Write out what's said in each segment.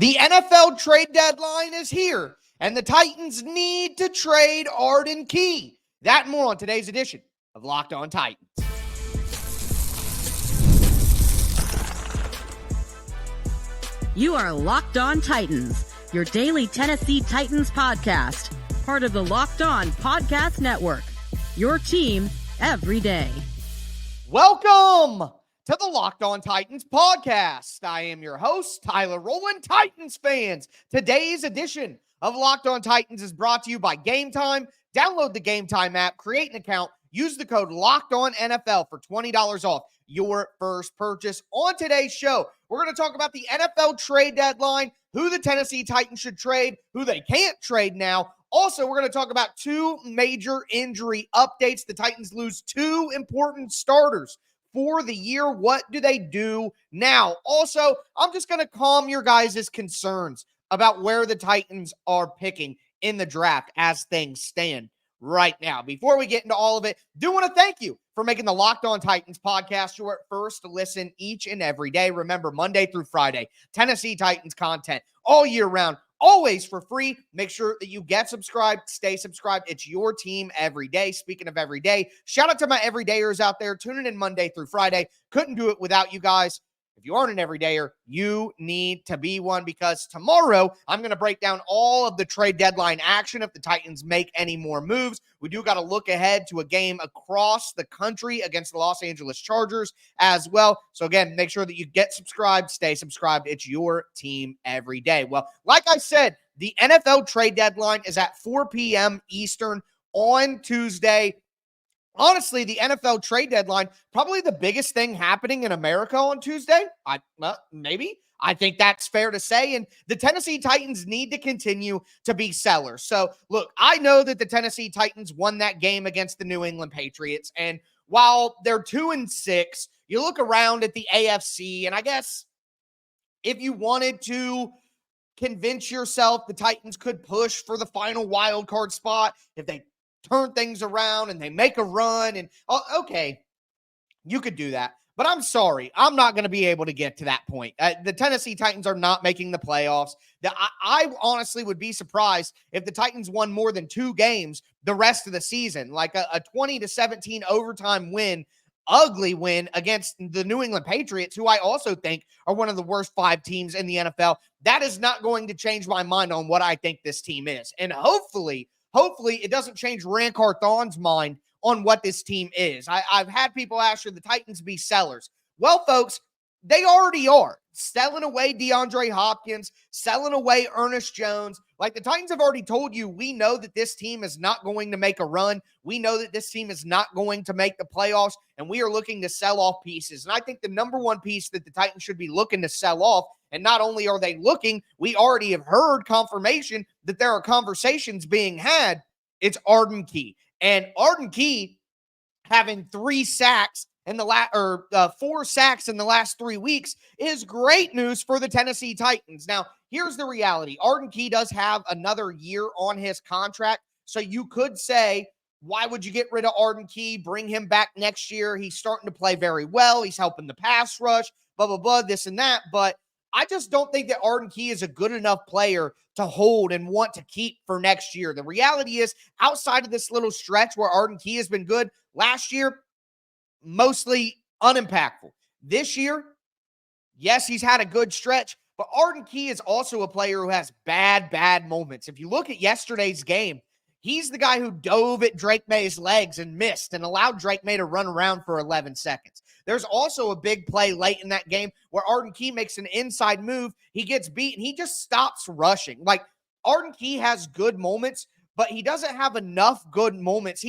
The NFL trade deadline is here, and the Titans need to trade Arden Key. That and more on today's edition of Locked On Titans. You are Locked On Titans, your daily Tennessee Titans podcast, part of the Locked On Podcast Network, your team every day. Welcome to the Locked On Titans podcast. I am your host, Tyler Rowland. Titans fans, today's edition of Locked On Titans is brought to you by Game Time. Download the Game Time app, create an account, use the code LOCKEDONNFL for $20 off your first purchase. On today's show, we're going to talk about the NFL trade deadline, who the Tennessee Titans should trade, who they can't trade now. Also, we're going to talk about two major injury updates. The Titans lose two important starters for the year. What do they do now? Also, I'm just going to calm your guys' concerns about where the Titans are picking in the draft as things stand right now. Before we get into all of it, do want to thank you for making the Locked On Titans podcast your first listen each and every day. Remember, Monday through Friday, Tennessee Titans content all year round, always for free. Make sure that you get subscribed, stay subscribed. It's your team every day. Speaking of every day, shout out to my everydayers out there tuning in Monday through Friday. Couldn't do it without you guys. If you aren't an everydayer, you need to be one, because tomorrow I'm going to break down all of the trade deadline action if the Titans make any more moves. We do got to look ahead to a game across the country against the Los Angeles Chargers as well. So again, make sure that you get subscribed, stay subscribed. It's your team every day. Well, like I said, the NFL trade deadline is at 4 p.m. Eastern on Tuesday. Honestly, the NFL trade deadline, probably the biggest thing happening in America on Tuesday. Maybe. I think that's fair to say. And the Tennessee Titans need to continue to be sellers. So, look, I know that the Tennessee Titans won that game against the New England Patriots. And while they're 2-6, you look around at the AFC, and I guess if you wanted to convince yourself the Titans could push for the final wild card spot, if they turn things around and they make a run, and okay, you could do that. But I'm sorry, I'm not going to be able to get to that point. The Tennessee Titans are not making the playoffs. I honestly would be surprised if the Titans won more than 2 games the rest of the season, like a 20-17 overtime win, ugly win against the New England Patriots, who I also think are one of the worst 5 teams in the NFL. That is not going to change my mind on what I think this team is. And hopefully it doesn't change Rand Carthon's mind on what this team is. I've had people ask, should the Titans be sellers? Well, folks, they already are. Selling away DeAndre Hopkins, selling away Ernest Jones. Like, the Titans have already told you, we know that this team is not going to make a run. We know that this team is not going to make the playoffs, and we are looking to sell off pieces. And I think the number one piece that the Titans should be looking to sell off, and not only are they looking, we already have heard confirmation that there are conversations being had, it's Arden Key. And Arden Key having 4 sacks in the last 3 weeks is great news for the Tennessee Titans. Now, here's the reality. Arden Key does have another year on his contract. So you could say, why would you get rid of Arden Key? Bring him back next year. He's starting to play very well. He's helping the pass rush, blah, blah, blah, this and that. But I just don't think that Arden Key is a good enough player to hold and want to keep for next year. The reality is, outside of this little stretch where Arden Key has been good, last year, mostly unimpactful. This year, yes, he's had a good stretch, but Arden Key is also a player who has bad moments. If you look at yesterday's game, he's the guy who dove at Drake May's legs and missed and allowed Drake May to run around for 11 seconds. There's also a big play late in that game where Arden Key makes an inside move. He gets beat, and he just stops rushing. Like, Arden Key has good moments, but he doesn't have enough good moments.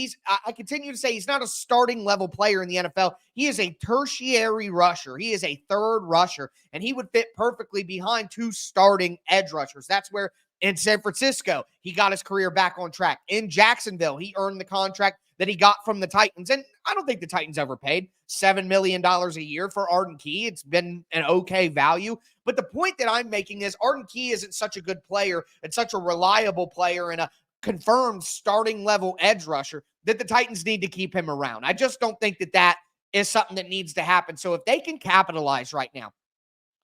I continue to say he's not a starting level player in the NFL. He is a tertiary rusher. He is a third rusher, and he would fit perfectly behind 2 starting edge rushers. That's where in San Francisco, he got his career back on track. In Jacksonville, he earned the contract that he got from the Titans. And I don't think the Titans ever paid $7 million a year for Arden Key. It's been an okay value. But the point that I'm making is Arden Key isn't such a good player and such a reliable player and a confirmed starting level edge rusher that the Titans need to keep him around. I just don't think that is something that needs to happen. So if they can capitalize right now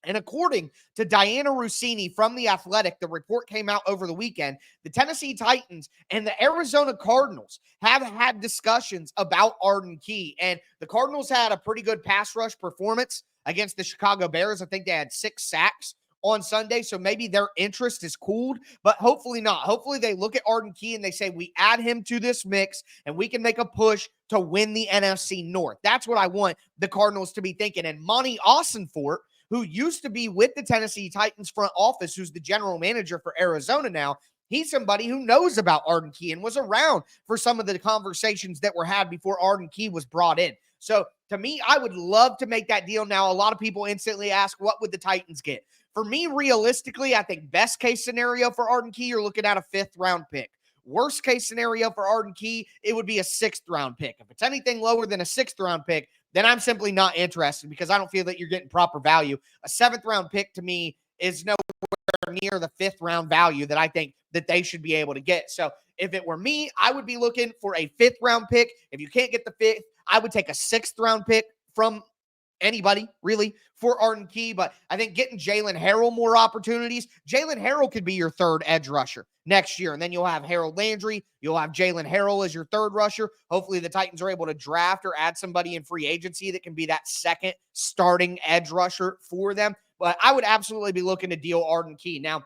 And according to Diana Rossini from The Athletic, the report came out over the weekend, the Tennessee Titans and the Arizona Cardinals have had discussions about Arden Key. And the Cardinals had a pretty good pass rush performance against the Chicago Bears. I think they had 6 sacks on Sunday, so maybe their interest is cooled, but hopefully not. Hopefully they look at Arden Key and they say, we add him to this mix and we can make a push to win the NFC North. That's what I want the Cardinals to be thinking. And Monty Ossenfort, who used to be with the Tennessee Titans front office, who's the general manager for Arizona now, he's somebody who knows about Arden Key and was around for some of the conversations that were had before Arden Key was brought in. So to me, I would love to make that deal now. A lot of people instantly ask, what would the Titans get? For me, realistically, I think best case scenario for Arden Key, you're looking at a 5th round pick. Worst case scenario for Arden Key, it would be a 6th round pick. If it's anything lower than a 6th round pick, then I'm simply not interested because I don't feel that you're getting proper value. A 7th round pick to me is nowhere near the 5th round value that I think that they should be able to get. So if it were me, I would be looking for a 5th round pick. If you can't get the 5th, I would take a 6th round pick from anybody, really, for Arden Key. But I think getting Jalen Harrell more opportunities. Jalen Harrell could be your 3rd edge rusher next year. And then you'll have Harold Landry. You'll have Jalen Harrell as your 3rd rusher. Hopefully the Titans are able to draft or add somebody in free agency that can be that 2nd starting edge rusher for them. But I would absolutely be looking to deal Arden Key. Now,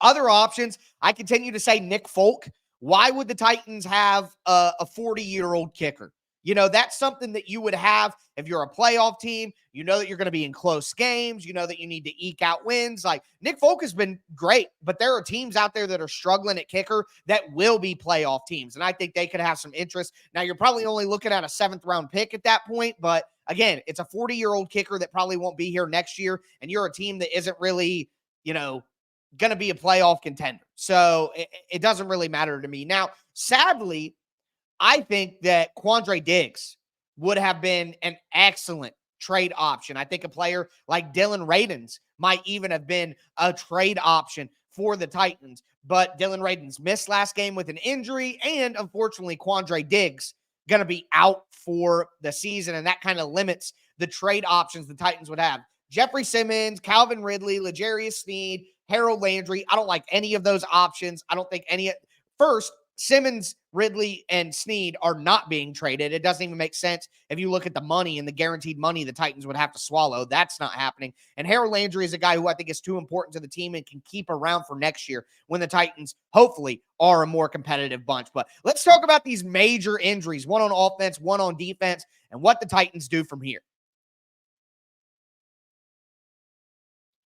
other options, I continue to say Nick Folk. Why would the Titans have a 40-year-old kicker? You know, that's something that you would have if you're a playoff team. You know that you're going to be in close games. You know that you need to eke out wins. Like, Nick Folk has been great, but there are teams out there that are struggling at kicker that will be playoff teams, and I think they could have some interest. Now, you're probably only looking at a 7th round pick at that point, but again, it's a 40-year-old kicker that probably won't be here next year, and you're a team that isn't really, going to be a playoff contender. So it doesn't really matter to me. Now, sadly, I think that Quandre Diggs would have been an excellent trade option. I think a player like Dylan Radins might even have been a trade option for the Titans. But Dylan Radins missed last game with an injury, and unfortunately, Quandre Diggs going to be out for the season, and that kind of limits the trade options the Titans would have. Jeffrey Simmons, Calvin Ridley, L'Jarius Sneed, Harold Landry. I don't like any of those options. I don't think first, Simmons, Ridley, and Sneed are not being traded. It doesn't even make sense if you look at the money and the guaranteed money the Titans would have to swallow. That's not happening. And Harold Landry is a guy who I think is too important to the team and can keep around for next year when the Titans hopefully are a more competitive bunch. But let's talk about these major injuries, one on offense, one on defense, and what the Titans do from here.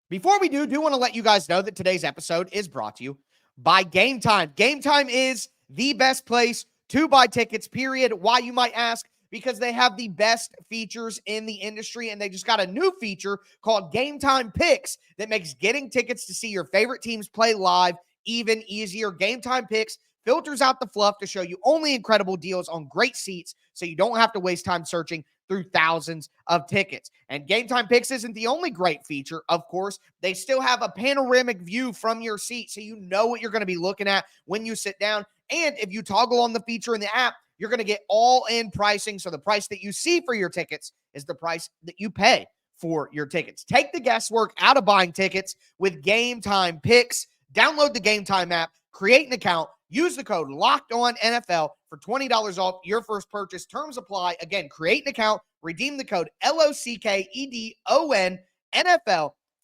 Before we do want to let you guys know that today's episode is brought to you by Game Time. Game Time is the best place to buy tickets, period. Why, you might ask? Because they have the best features in the industry, and they just got a new feature called Game Time Picks that makes getting tickets to see your favorite teams play live even easier. Game Time Picks filters out the fluff to show you only incredible deals on great seats so you don't have to waste time searching through thousands of tickets. And Game Time Picks isn't the only great feature, of course. They still have a panoramic view from your seat so you know what you're going to be looking at when you sit down. And if you toggle on the feature in the app, you're going to get all-in pricing. So the price that you see for your tickets is the price that you pay for your tickets. Take the guesswork out of buying tickets with Game Time Picks. Download the Game Time app, create an account, use the code LOCKEDONNFL for $20 off your first purchase. Terms apply. Again, create an account, redeem the code LOCKEDONNFL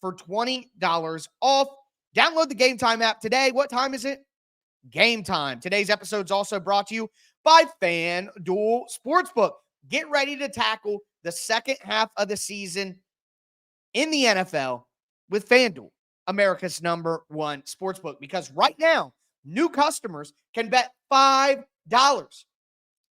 for $20 off. Download the Game Time app today. What time is it? Game time. Today's episode is also brought to you by FanDuel Sportsbook. Get ready to tackle the second half of the season in the NFL with FanDuel, America's #1 sportsbook, because right now, new customers can bet $5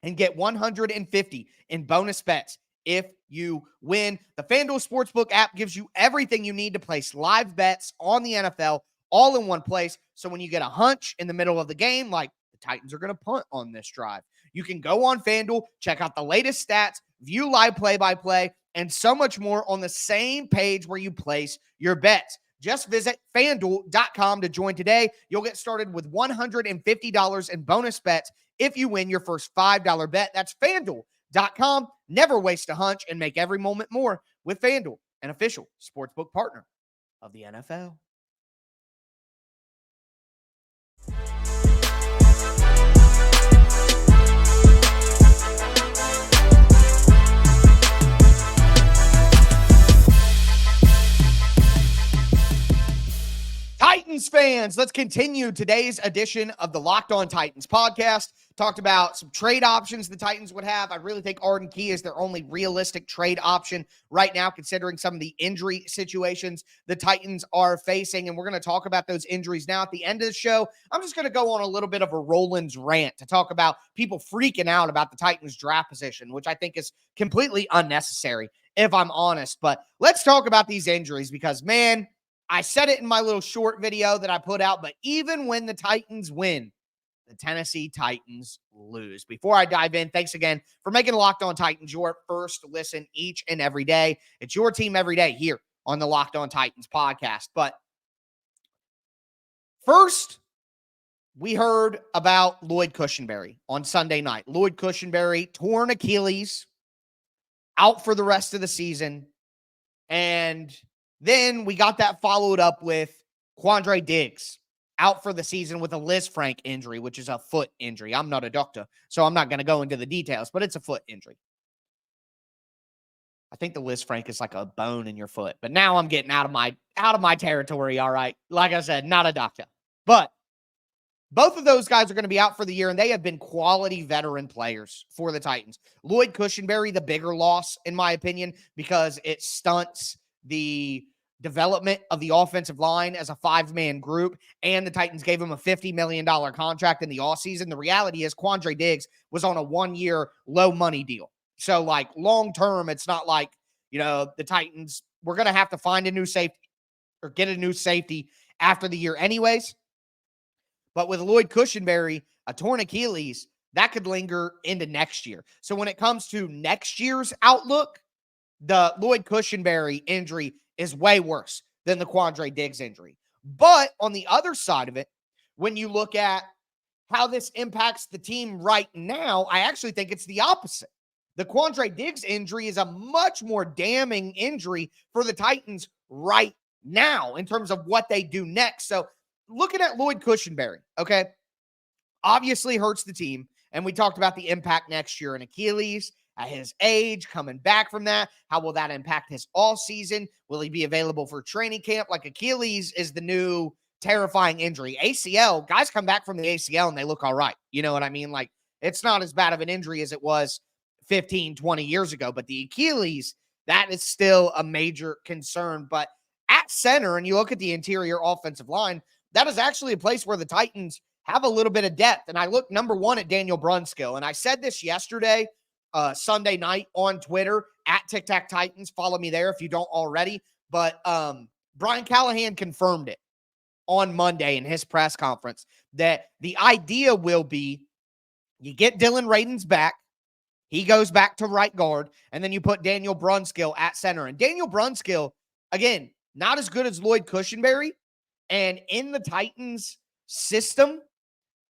and get $150 in bonus bets if you win. The FanDuel Sportsbook app gives you everything you need to place live bets on the NFL all in one place. So when you get a hunch in the middle of the game, like the Titans are going to punt on this drive, you can go on FanDuel, check out the latest stats, view live play-by-play, and so much more on the same page where you place your bets. Just visit FanDuel.com to join today. You'll get started with $150 in bonus bets if you win your first $5 bet. That's FanDuel.com. Never waste a hunch and make every moment more with FanDuel, an official sportsbook partner of the NFL. Titans fans, let's continue today's edition of the Locked On Titans podcast. Talked about some trade options the Titans would have. I really think Arden Key is their only realistic trade option right now, considering some of the injury situations the Titans are facing. And we're going to talk about those injuries now. At the end of the show, I'm just going to go on a little bit of a Rollins rant to talk about people freaking out about the Titans draft position, which I think is completely unnecessary, if I'm honest. But let's talk about these injuries because, man, I said it in my little short video that I put out, but even when the Titans win, the Tennessee Titans lose. Before I dive in, thanks again for making Locked On Titans your first listen each and every day. It's your team every day here on the Locked On Titans podcast. But first, we heard about Lloyd Cushenberry on Sunday night. Lloyd Cushenberry, torn Achilles, out for the rest of the season. And then we got that followed up with Quandre Diggs out for the season with a Liz Frank injury, which is a foot injury. I'm not a doctor, so I'm not going to go into the details, but it's a foot injury. I think the Liz Frank is like a bone in your foot, but now I'm getting out of my territory, all right? Like I said, not a doctor. But both of those guys are going to be out for the year, and they have been quality veteran players for the Titans. Lloyd Cushenberry, the bigger loss, in my opinion, because it stunts the development of the offensive line as a five-man group, and the Titans gave him a $50 million contract in the offseason. The reality is Quandre Diggs was on a one-year low-money deal. So, like, long-term, it's not like, the Titans, we're going to have to find a new safety or get a new safety after the year anyways. But with Lloyd Cushenberry, a torn Achilles, that could linger into next year. So when it comes to next year's outlook, the Lloyd Cushenberry injury is way worse than the Quandre Diggs injury. But on the other side of it, when you look at how this impacts the team right now, I actually think it's the opposite. The Quandre Diggs injury is a much more damning injury for the Titans right now in terms of what they do next. So looking at Lloyd Cushenberry, okay, obviously hurts the team. And we talked about the impact next year in Achilles. At his age, coming back from that, how will that impact his all season? Will he be available for training camp? Like, Achilles is the new terrifying injury. ACL, guys come back from the ACL and they look all right. You know what I mean? Like, it's not as bad of an injury as it was 15, 20 years ago. But the Achilles, that is still a major concern. But at center, and you look at the interior offensive line, that is actually a place where the Titans have a little bit of depth. And I look, number one, at Daniel Brunskill. And I said this yesterday, Sunday night on Twitter at Tic Tac Titans. Follow me there if you don't already. But Brian Callahan confirmed it on Monday in his press conference that the idea will be you get Dylan Radins back. He goes back to right guard, and then you put Daniel Brunskill at center. And Daniel Brunskill, again, not as good as Lloyd Cushenberry. And in the Titans system,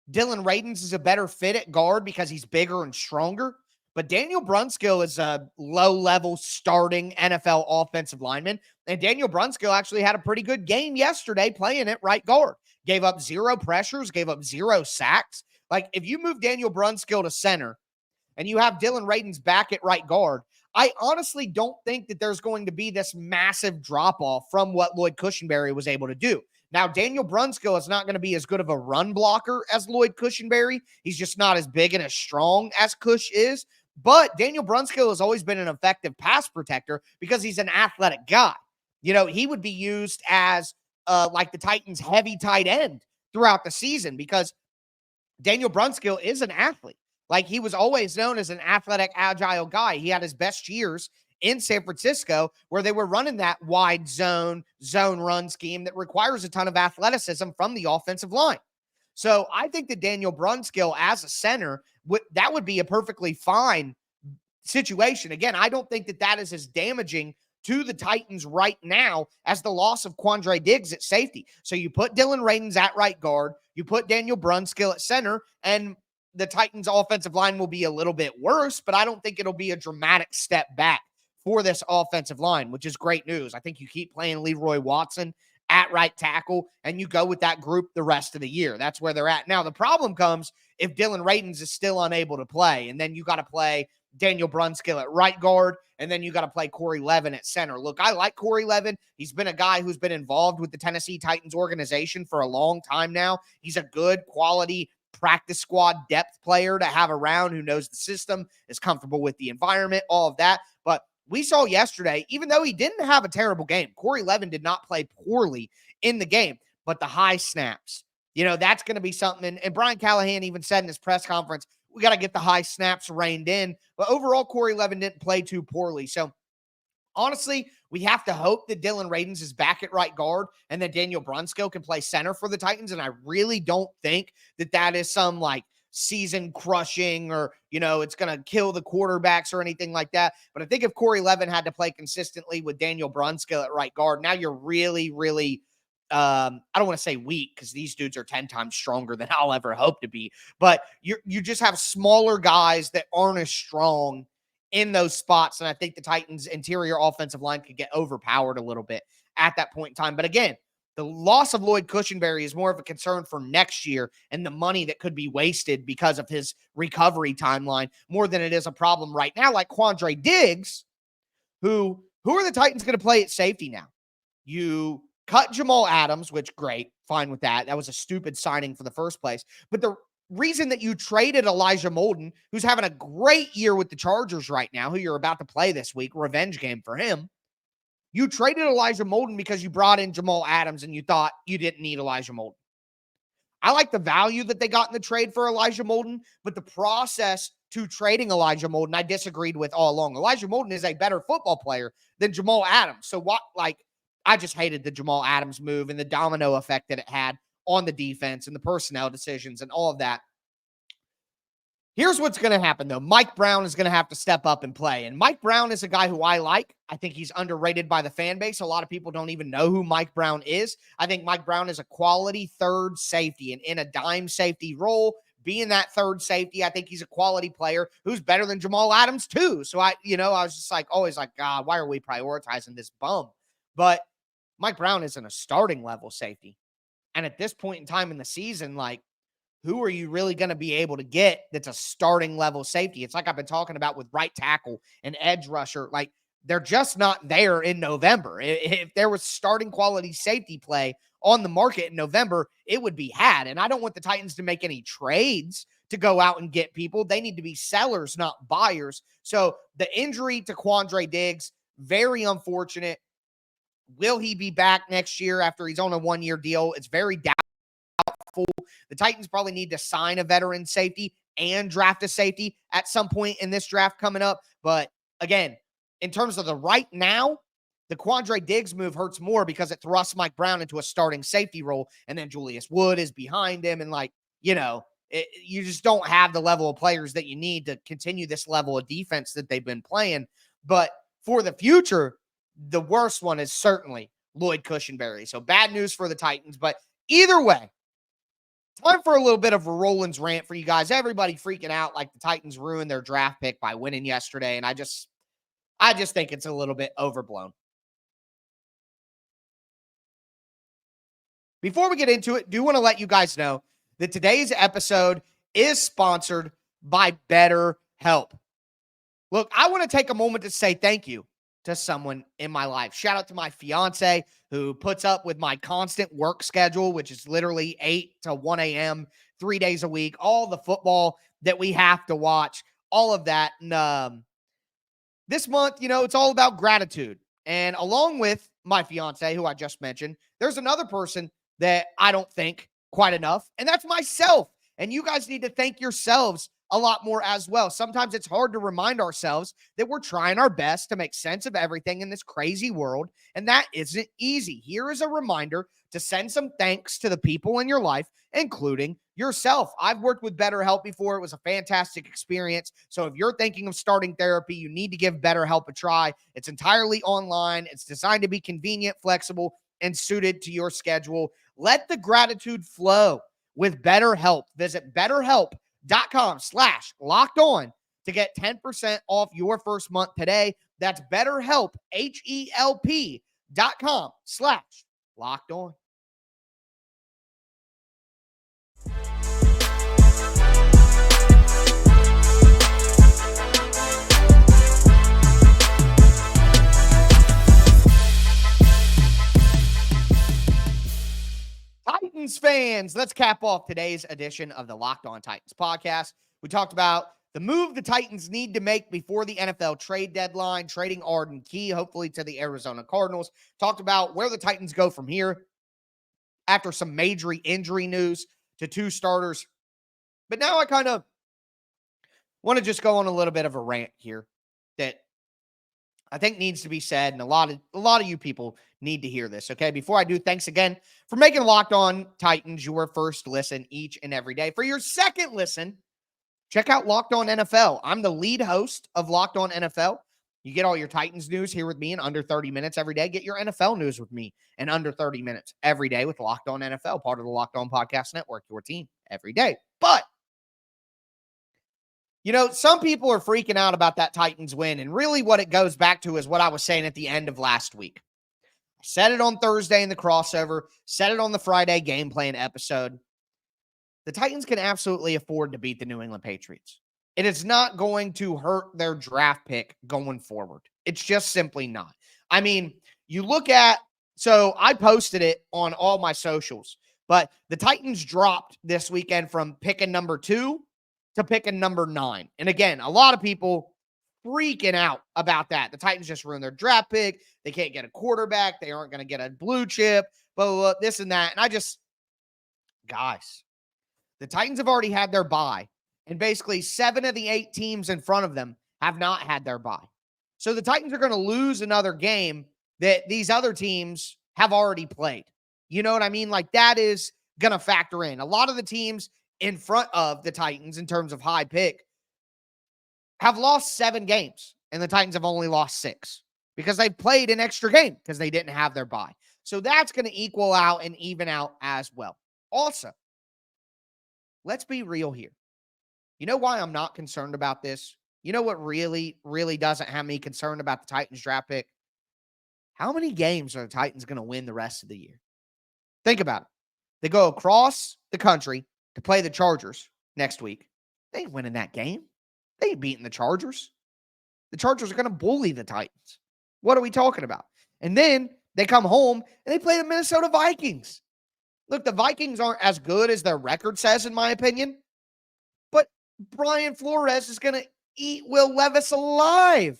Dylan Radins is a better fit at guard because he's bigger and stronger. But Daniel Brunskill is a low-level starting NFL offensive lineman. And Daniel Brunskill actually had a pretty good game yesterday playing at right guard. Gave up 0 pressures, gave up 0 sacks. Like, if you move Daniel Brunskill to center and you have Dylan Radins back at right guard, I honestly don't think that there's going to be this massive drop-off from what Lloyd Cushenberry was able to do. Now, Daniel Brunskill is not going to be as good of a run blocker as Lloyd Cushenberry. He's just not as big and as strong as Cush is. But Daniel Brunskill has always been an effective pass protector because he's an athletic guy. He would be used as like the Titans' heavy tight end throughout the season because Daniel Brunskill is an athlete. Like, he was always known as an athletic, agile guy. He had his best years in San Francisco where they were running that wide zone run scheme that requires a ton of athleticism from the offensive line. So I think that Daniel Brunskill as a center, that would be a perfectly fine situation. Again, I don't think that that is as damaging to the Titans right now as the loss of Quandre Diggs at safety. So you put Dylan Radins at right guard, you put Daniel Brunskill at center, and the Titans offensive line will be a little bit worse, but I don't think it'll be a dramatic step back for this offensive line, which is great news. I think you keep playing Leroy Watson at right tackle, and you go with that group the rest of the year. That's where they're at. Now, the problem comes if Dylan Radins is still unable to play, and then you got to play Daniel Brunskill at right guard, and then you got to play Corey Levin at center. Look, I like Corey Levin. He's been a guy who's been involved with the Tennessee Titans organization for a long time now. He's a good quality practice squad depth player to have around who knows the system, is comfortable with the environment, all of that. But we saw yesterday, even though he didn't have a terrible game, Corey Levin did not play poorly in the game, but the high snaps, that's going to be something. And Brian Callahan even said in his press conference, we got to get the high snaps reined in. But overall, Corey Levin didn't play too poorly. So honestly, we have to hope that Dylan Radins is back at right guard and that Daniel Brunskill can play center for the Titans. And I really don't think that is some season crushing or, it's going to kill the quarterbacks or anything like that. But I think if Corey Levin had to play consistently with Daniel Brunskill at right guard, now you're really, really, I don't want to say weak because these dudes are 10 times stronger than I'll ever hope to be. But you just have smaller guys that aren't as strong in those spots. And I think the Titans' interior offensive line could get overpowered a little bit at that point in time. But again, the loss of Lloyd Cushenberry is more of a concern for next year and the money that could be wasted because of his recovery timeline more than it is a problem right now. Like Quandre Diggs, who are the Titans going to play at safety now? You cut Jamal Adams, which great, fine with that. That was a stupid signing for the first place. But the reason that you traded Elijah Molden, who's having a great year with the Chargers right now, who you're about to play this week, revenge game for him. You traded Elijah Molden because you brought in Jamal Adams and you thought you didn't need Elijah Molden. I like the value that they got in the trade for Elijah Molden, but the process to trading Elijah Molden, I disagreed with all along. Elijah Molden is a better football player than Jamal Adams. So I just hated the Jamal Adams move and the domino effect that it had on the defense and the personnel decisions and all of that. Here's what's going to happen, though. Mike Brown is going to have to step up and play. And Mike Brown is a guy who I like. I think he's underrated by the fan base. A lot of people don't even know who Mike Brown is. I think Mike Brown is a quality third safety and in a dime safety role. Being that third safety, I think he's a quality player who's better than Jamal Adams, too. So, I was just always God, why are we prioritizing this bum? But Mike Brown isn't a starting level safety. And at this point in time in the season, who are you really going to be able to get that's a starting level safety? It's like I've been talking about with right tackle and edge rusher. They're just not there in November. If there was starting quality safety play on the market in November, it would be had. And I don't want the Titans to make any trades to go out and get people. They need to be sellers, not buyers. So the injury to Quandre Diggs, very unfortunate. Will he be back next year after he's on a one-year deal? It's very doubtful. The Titans probably need to sign a veteran safety and draft a safety at some point in this draft coming up. But again, in terms of the right now, the Quandre Diggs move hurts more because it thrusts Mike Brown into a starting safety role. And then Julius Wood is behind him. And you just don't have the level of players that you need to continue this level of defense that they've been playing. But for the future, the worst one is certainly Lloyd Cushenberry. So bad news for the Titans. But either way, time for a little bit of a Rollins rant for you guys. Everybody freaking out like the Titans ruined their draft pick by winning yesterday. And I just think it's a little bit overblown. Before we get into it, do want to let you guys know that today's episode is sponsored by BetterHelp. Look, I want to take a moment to say thank you to someone in my life. Shout out to my fiance who puts up with my constant work schedule, which is literally 8 to 1 a.m., 3 days a week, all the football that we have to watch, all of that. And this month, it's all about gratitude. And along with my fiance, who I just mentioned, there's another person that I don't think quite enough, and that's myself. And you guys need to thank yourselves a lot more as well. Sometimes it's hard to remind ourselves that we're trying our best to make sense of everything in this crazy world, and that isn't easy. Here is a reminder to send some thanks to the people in your life, including yourself. I've worked with BetterHelp before. It was a fantastic experience. So if you're thinking of starting therapy, you need to give BetterHelp a try. It's entirely online. It's designed to be convenient, flexible, and suited to your schedule. Let the gratitude flow with BetterHelp. Visit BetterHelp.com/lockedon to get 10% off your first month today. That's BetterHelp, HELP.com/lockedon. Titans fans, let's cap off today's edition of the Locked On Titans podcast. We talked about the move the Titans need to make before the NFL trade deadline, trading Arden Key, hopefully to the Arizona Cardinals. Talked about where the Titans go from here after some major injury news to two starters. But now I kind of want to just go on a little bit of a rant here that I think needs to be said, and a lot of you people need to hear this, okay? Before I do, thanks again for making Locked On Titans your first listen each and every day. For your second listen, check out Locked On NFL. I'm the lead host of Locked On NFL. You get all your Titans news here with me in under 30 minutes every day. Get your NFL news with me in under 30 minutes every day with Locked On NFL, part of the Locked On Podcast Network, your team every day. But you know, some people are freaking out about that Titans win, and really what it goes back to is what I was saying at the end of last week. I said it on Thursday in the crossover, said it on the Friday game plan episode. The Titans can absolutely afford to beat the New England Patriots. It is not going to hurt their draft pick going forward. It's just simply not. I mean, you look at, so I posted it on all my socials, but the Titans dropped this weekend from picking number 2 to picking number 9. And again, a lot of people freaking out about that. The Titans just ruined their draft pick. They can't get a quarterback. They aren't going to get a blue chip, blah, blah, blah, this and that. And guys, the Titans have already had their bye. And basically 7 of the 8 teams in front of them have not had their bye. So the Titans are going to lose another game that these other teams have already played. You know what I mean? Like, that is going to factor in. A lot of the teams in front of the Titans in terms of high pick have lost 7 games, and the Titans have only lost 6 because they played an extra game because they didn't have their bye. So that's going to equal out and even out as well. Also, let's be real here. You know why I'm not concerned about this? You know what really, really doesn't have me concerned about the Titans draft pick? How many games are the Titans going to win the rest of the year? Think about it. They go across the country to play the Chargers next week. They ain't winning that game. They ain't beating the Chargers. The Chargers are going to bully the Titans. What are we talking about? And then they come home and they play the Minnesota Vikings. Look, the Vikings aren't as good as their record says, in my opinion. But Brian Flores is going to eat Will Levis alive.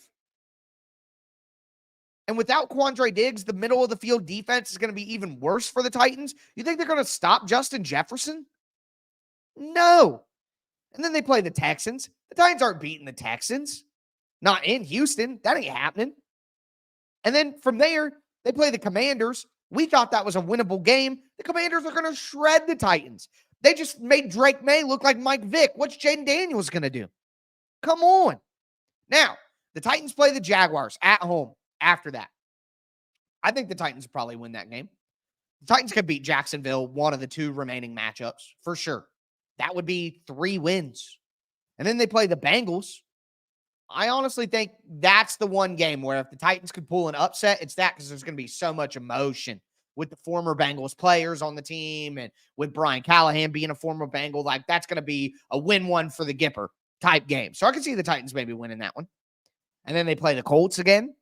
And without Quandre Diggs, the middle of the field defense is going to be even worse for the Titans. You think they're going to stop Justin Jefferson? No. And then they play the Texans. The Titans aren't beating the Texans. Not in Houston. That ain't happening. And then from there, they play the Commanders. We thought that was a winnable game. The Commanders are going to shred the Titans. They just made Drake May look like Mike Vick. What's Jaden Daniels going to do? Come on. Now, the Titans play the Jaguars at home after that. I think the Titans will probably win that game. The Titans could beat Jacksonville, one of the 2 remaining matchups, for sure. That would be 3 wins. And then they play the Bengals. I honestly think that's the one game where if the Titans could pull an upset, it's that, because there's going to be so much emotion with the former Bengals players on the team and with Brian Callahan being a former Bengal. Like, that's going to be a win-one for the Gipper type game. So I can see the Titans maybe winning that one. And then they play the Colts again.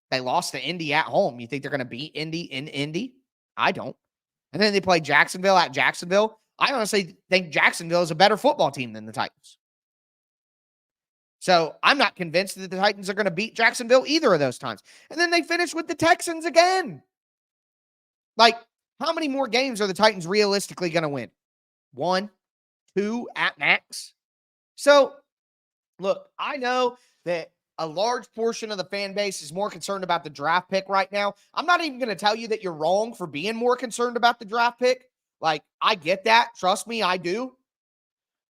They lost to Indy at home. You think they're going to beat Indy in Indy? I don't. And then they play Jacksonville at Jacksonville. I honestly think Jacksonville is a better football team than the Titans. So I'm not convinced that the Titans are going to beat Jacksonville either of those times. And then they finish with the Texans again. Like, how many more games are the Titans realistically going to win? 1, 2 at max. So, look, I know that a large portion of the fan base is more concerned about the draft pick right now. I'm not even going to tell you that you're wrong for being more concerned about the draft pick. Like, I get that. Trust me, I do.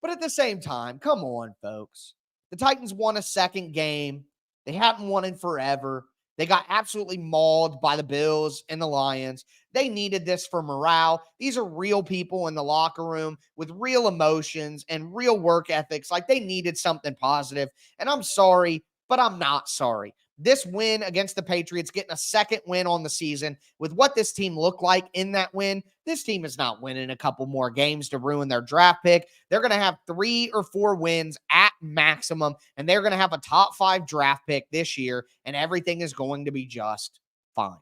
But at the same time, come on, folks. The Titans won a second game. They haven't won in forever. They got absolutely mauled by the Bills and the Lions. They needed this for morale. These are real people in the locker room with real emotions and real work ethics. Like, they needed something positive. And I'm sorry, but I'm not sorry. This win against the Patriots, getting a second win on the season with what this team looked like in that win, this team is not winning a couple more games to ruin their draft pick. They're going to have 3 or 4 wins at maximum, and they're going to have a top 5 draft pick this year, and everything is going to be just fine.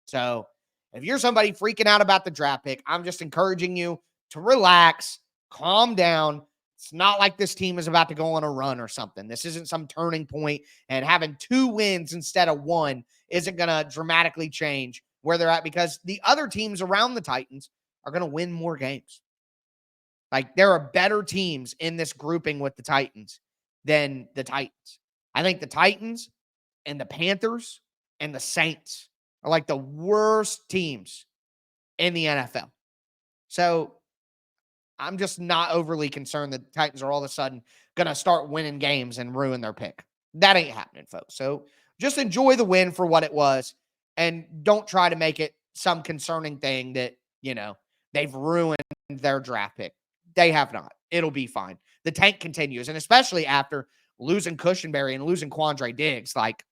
So if you're somebody freaking out about the draft pick, I'm just encouraging you to relax, calm down. It's not like this team is about to go on a run or something. This isn't some turning point, and having 2 wins instead of 1 isn't going to dramatically change where they're at, because the other teams around the Titans are going to win more games. Like, there are better teams in this grouping with the Titans than the Titans. I think the Titans and the Panthers and the Saints are like the worst teams in the NFL. So I'm just not overly concerned that the Titans are all of a sudden going to start winning games and ruin their pick. That ain't happening, folks. So just enjoy the win for what it was, and don't try to make it some concerning thing that, they've ruined their draft pick. They have not. It'll be fine. The tank continues, and especially after losing Cushenberry and losing Quandre Diggs, like,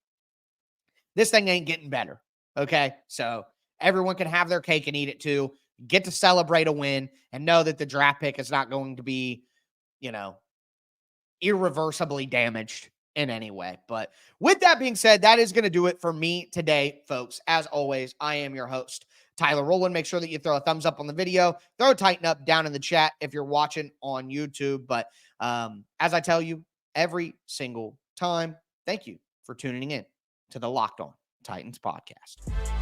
this thing ain't getting better, okay? So everyone can have their cake and eat it too. Get to celebrate a win and know that the draft pick is not going to be, irreversibly damaged in any way. But with that being said, that is going to do it for me today, folks. As always, I am your host, Tyler Rowland. Make sure that you throw a thumbs up on the video. Throw a tighten up down in the chat if you're watching on YouTube. But as I tell you every single time, thank you for tuning in to the Locked On Titans podcast.